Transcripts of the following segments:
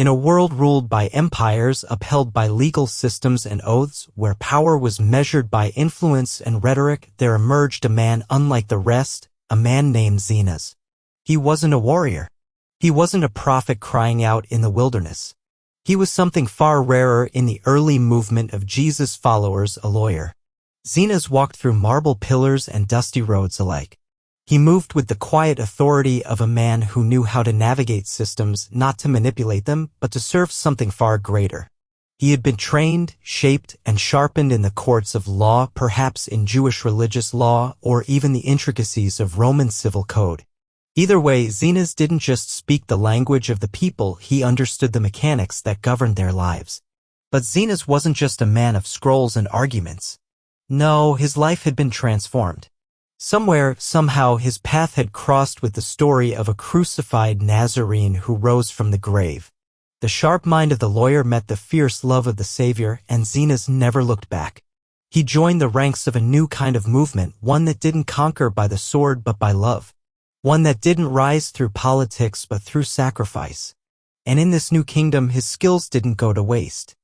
In a world ruled by empires upheld by legal systems and oaths, where power was measured by influence and rhetoric, there emerged a man unlike the rest, a man named Zenas. He wasn't a warrior. He wasn't a prophet crying out in the wilderness. He was something far rarer in the early movement of Jesus' followers, a lawyer. Zenas walked through marble pillars and dusty roads alike. He moved with the quiet authority of a man who knew how to navigate systems, not to manipulate them, but to serve something far greater. He had been trained, shaped, and sharpened in the courts of law, perhaps in Jewish religious law, or even the intricacies of Roman civil code. Either way, Zenas didn't just speak the language of the people, he understood the mechanics that governed their lives. But Zenas wasn't just a man of scrolls and arguments. No, his life had been transformed. Somewhere, somehow, his path had crossed with the story of a crucified Nazarene who rose from the grave. The sharp mind of the lawyer met the fierce love of the Savior, and Zenas never looked back. He joined the ranks of a new kind of movement, one that didn't conquer by the sword but by love. One that didn't rise through politics but through sacrifice. And in this new kingdom, his skills didn't go to waste.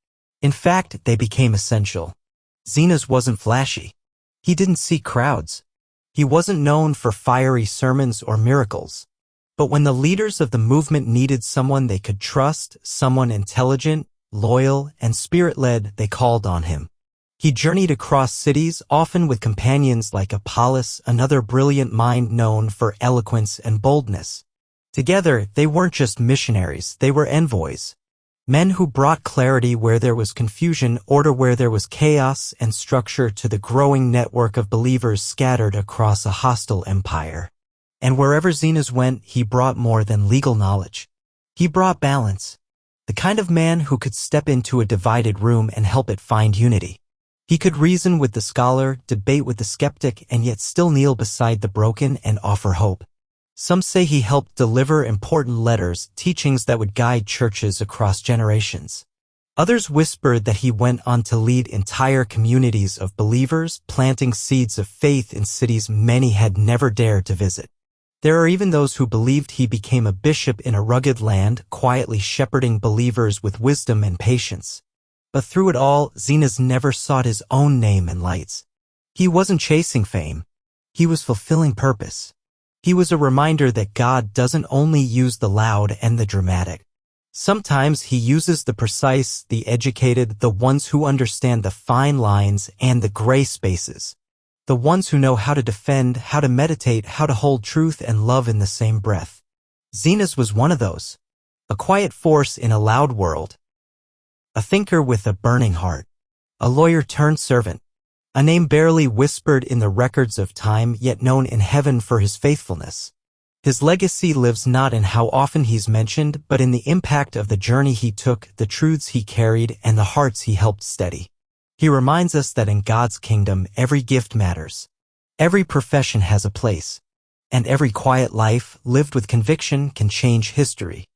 In fact, they became essential. Zenas wasn't flashy. He didn't seek crowds. He wasn't known for fiery sermons or miracles. But when the leaders of the movement needed someone they could trust, someone intelligent, loyal, and spirit-led, they called on him. He journeyed across cities, often with companions like Apollos, another brilliant mind known for eloquence and boldness. Together, they weren't just missionaries, they were envoys. Men who brought clarity where there was confusion, order where there was chaos, and structure to the growing network of believers scattered across a hostile empire. And wherever Zenas went, he brought more than legal knowledge. He brought balance. The kind of man who could step into a divided room and help it find unity. He could reason with the scholar, debate with the skeptic, and yet still kneel beside the broken and offer hope. Some say he helped deliver important letters, teachings that would guide churches across generations. Others whispered that he went on to lead entire communities of believers, planting seeds of faith in cities many had never dared to visit. There are even those who believed he became a bishop in a rugged land, quietly shepherding believers with wisdom and patience. But through it all, Zenas never sought his own name and lights. He wasn't chasing fame. He was fulfilling purpose. He was a reminder that God doesn't only use the loud and the dramatic. Sometimes he uses the precise, the educated, the ones who understand the fine lines and the gray spaces. The ones who know how to defend, how to meditate, how to hold truth and love in the same breath. Zenas was one of those. A quiet force in a loud world. A thinker with a burning heart. A lawyer turned servant. A name barely whispered in the records of time, yet known in heaven for his faithfulness. His legacy lives not in how often he's mentioned, but in the impact of the journey he took, the truths he carried, and the hearts he helped steady. He reminds us that in God's kingdom, every gift matters. Every profession has a place. And every quiet life, lived with conviction, can change history.